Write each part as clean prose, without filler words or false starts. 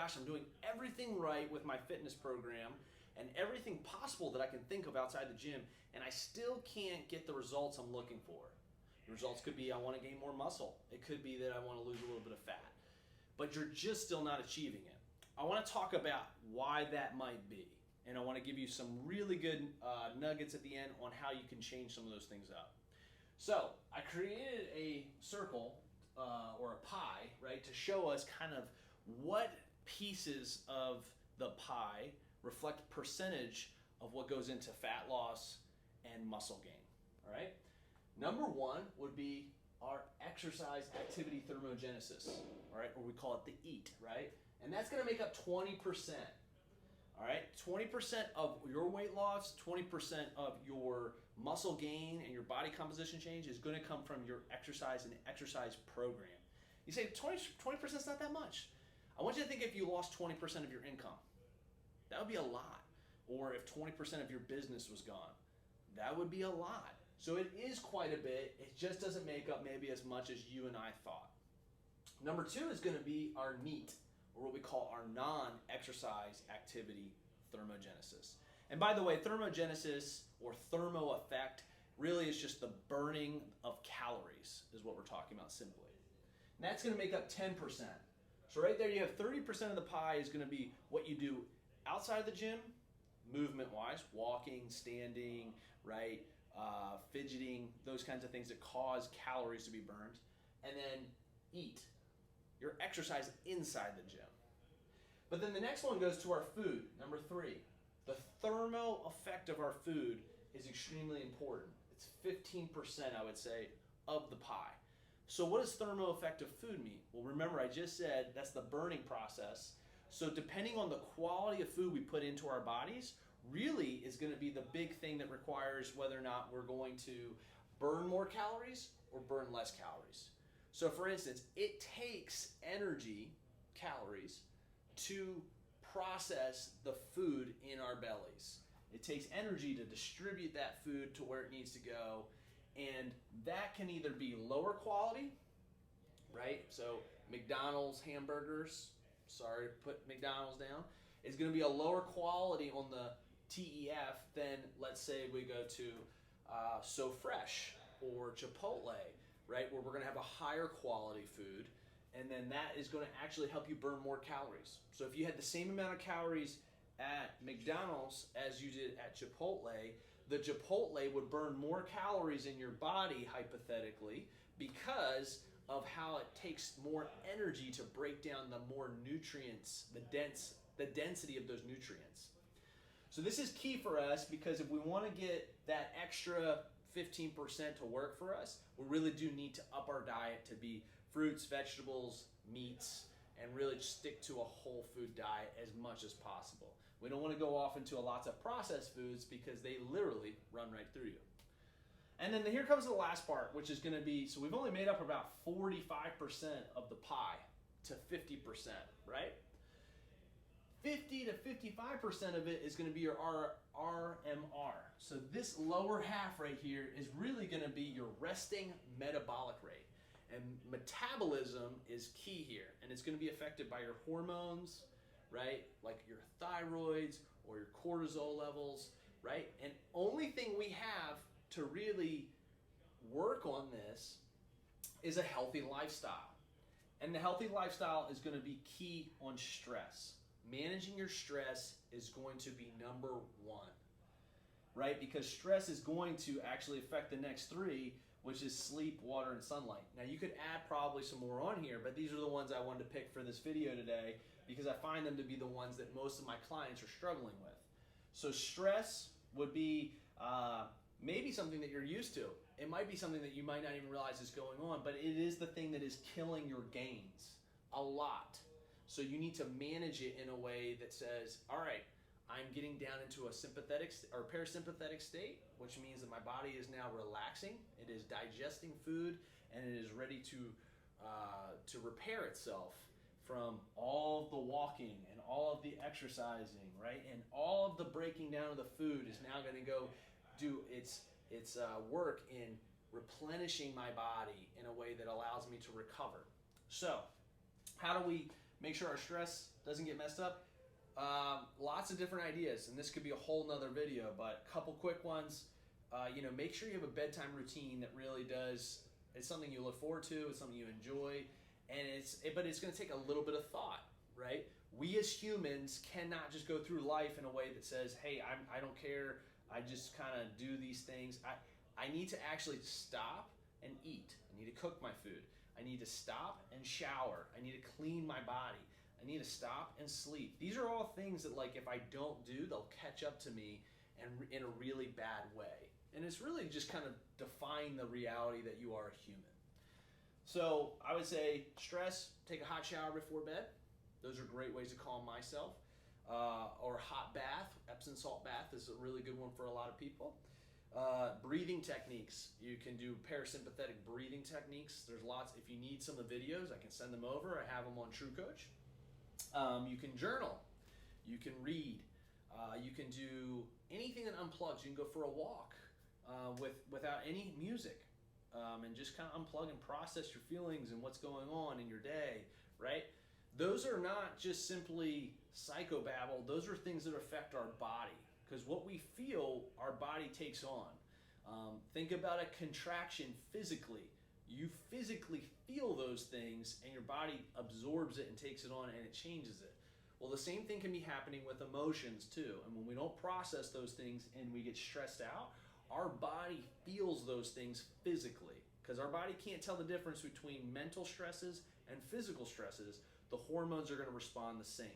gosh, I'm doing everything right with my fitness program and everything possible that I can think of outside the gym, and I still can't get the results I'm looking for. The results could be I want to gain more muscle. It could be that I want to lose a little bit of fat. But you're just still not achieving it. I want to talk about why that might be. And I want to give you some really good nuggets at the end on how you can change some of those things up. So I created a circle or a pie, right, to show us kind of what pieces of the pie reflect percentage of what goes into fat loss and muscle gain. All right. Number one would be our exercise activity thermogenesis, all right, or we call it the EAT, right? And that's going to make up 20%. All right, 20% of your weight loss, 20% of your muscle gain and your body composition change is going to come from your exercise and exercise program. You say 20% is not that much. I want you to think if you lost 20% of your income, that would be a lot. Or if 20% of your business was gone, that would be a lot. So it is quite a bit. It just doesn't make up maybe as much as you and I thought. Number two is going to be our NEAT, or what we call our non-exercise activity thermogenesis. And by the way, thermogenesis or thermo effect really is just the burning of calories is what we're talking about simply. And that's going to make up 10%. So right there you have 30% of the pie is going to be what you do outside of the gym, movement-wise, walking, standing, right, fidgeting, those kinds of things that cause calories to be burned. And then eat, your exercise inside the gym. But then the next one goes to our food, number three. The thermo effect of our food is extremely important. It's 15%, I would say, of the pie. So what does thermo effect of food mean? Well, remember I just said that's the burning process. So depending on the quality of food we put into our bodies, really is going to be the big thing that requires whether or not we're going to burn more calories or burn less calories. So for instance, it takes energy, calories, to process the food in our bellies. It takes energy to distribute that food to where it needs to go, and that can either be lower quality, right? So McDonald's hamburgers, sorry to put McDonald's down, is going to be a lower quality on the TEF than, let's say, we go to So Fresh or Chipotle, right, where we're going to have a higher quality food, and then that is going to actually help you burn more calories. So if you had the same amount of calories at McDonald's as you did at Chipotle, the Chipotle would burn more calories in your body, hypothetically, because of how it takes more energy to break down the more nutrients, the density of those nutrients. So this is key for us because if we want to get that extra 15% to work for us, we really do need to up our diet to be fruits, vegetables, meats, and really stick to a whole food diet as much as possible. We don't want to go off into lots of processed foods because they literally run right through you. And then here comes the last part, which is going to be, so we've only made up about 45% of the pie to 50%, right? 50 to 55% of it is going to be your RMR. So this lower half right here is really going to be your resting metabolic rate. And metabolism is key here, and it's going to be affected by your hormones, right? Like your thyroids or your cortisol levels, right? And only thing we have to really work on this is a healthy lifestyle. And the healthy lifestyle is going to be key on stress. Managing your stress is going to be number one, right? Because stress is going to actually affect the next three, which is sleep, water, and sunlight. Now you could add probably some more on here, but these are the ones I wanted to pick for this video today because I find them to be the ones that most of my clients are struggling with. So stress would be maybe something that you're used to. It might be something that you might not even realize is going on, but it is the thing that is killing your gains a lot. So you need to manage it in a way that says, all right, I'm getting down into a sympathetic or parasympathetic state, which means that my body is now relaxing. It is digesting food, and it is ready to repair itself from all of the walking and all of the exercising, right? And all of the breaking down of the food is now going to go do its work in replenishing my body in a way that allows me to recover. So how do we make sure our stress doesn't get messed up. Lots of different ideas, and this could be a whole nother video, but a couple quick ones. Make sure you have a bedtime routine that really it's something you look forward to, it's something you enjoy, and but it's going to take a little bit of thought, right? We as humans cannot just go through life in a way that says, hey, I don't care, I just kind of do these things. I need to actually stop and eat. I need to cook my food. I need to stop and shower. I need to clean my body. I need to stop and sleep. These are all things that, like, if I don't do, they'll catch up to me and in a really bad way. And it's really just kind of define the reality that you are a human. So I would say stress, take a hot shower before bed. Those are great ways to calm myself. Or hot bath, Epsom salt bath is a really good one for a lot of people. Breathing techniques. You can do parasympathetic breathing techniques. There's lots. If you need some of the videos, I can send them over. I have them on TrueCoach. You can journal. You can read. You can do anything that unplugs. You can go for a walk without any music and just kind of unplug and process your feelings and what's going on in your day, right? Those are not just simply psychobabble. Those are things that affect our body, because what we feel, our body takes on. Think about a contraction physically. You physically feel those things and your body absorbs it and takes it on and it changes it. Well, the same thing can be happening with emotions too. And when we don't process those things and we get stressed out, our body feels those things physically, because our body can't tell the difference between mental stresses and physical stresses. The hormones are going to respond the same.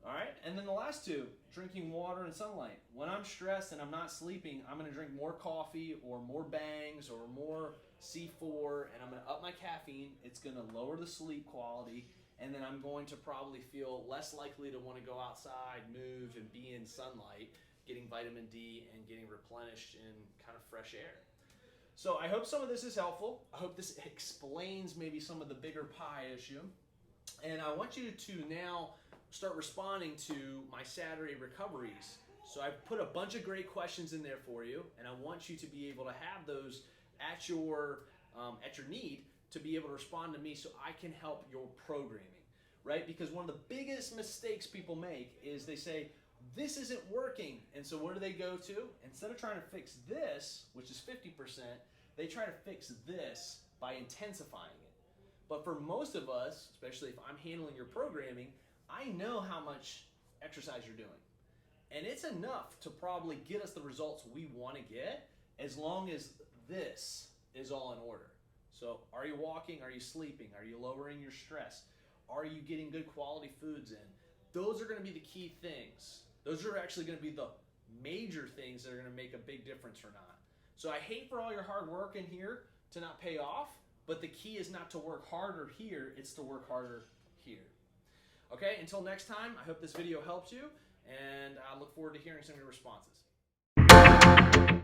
All right, and then the last two, drinking water and sunlight. When I'm stressed and I'm not sleeping, I'm going to drink more coffee or more Bangs or more C4, and I'm going to up my caffeine. It's going to lower the sleep quality, and then I'm going to probably feel less likely to want to go outside, move, and be in sunlight, getting vitamin D and getting replenished in kind of fresh air. So I hope some of this is helpful. I hope this explains maybe some of the bigger pie issue. And I want you to now start responding to my Saturday recoveries. So I've put a bunch of great questions in there for you, and I want you to be able to have those at your need to be able to respond to me so I can help your programming, right? Because one of the biggest mistakes people make is they say, this isn't working. And so what do they go to? Instead of trying to fix this, which is 50%, they try to fix this by intensifying it. But for most of us, especially if I'm handling your programming, I know how much exercise you're doing. And it's enough to probably get us the results we want to get, as long as this is all in order. So are you walking? Are you sleeping? Are you lowering your stress? Are you getting good quality foods in? Those are going to be the key things. Those are actually going to be the major things that are going to make a big difference or not. So I hate for all your hard work in here to not pay off, but the key is not to work harder here, it's to work harder here. Okay, until next time, I hope this video helps you, and I look forward to hearing some of your responses.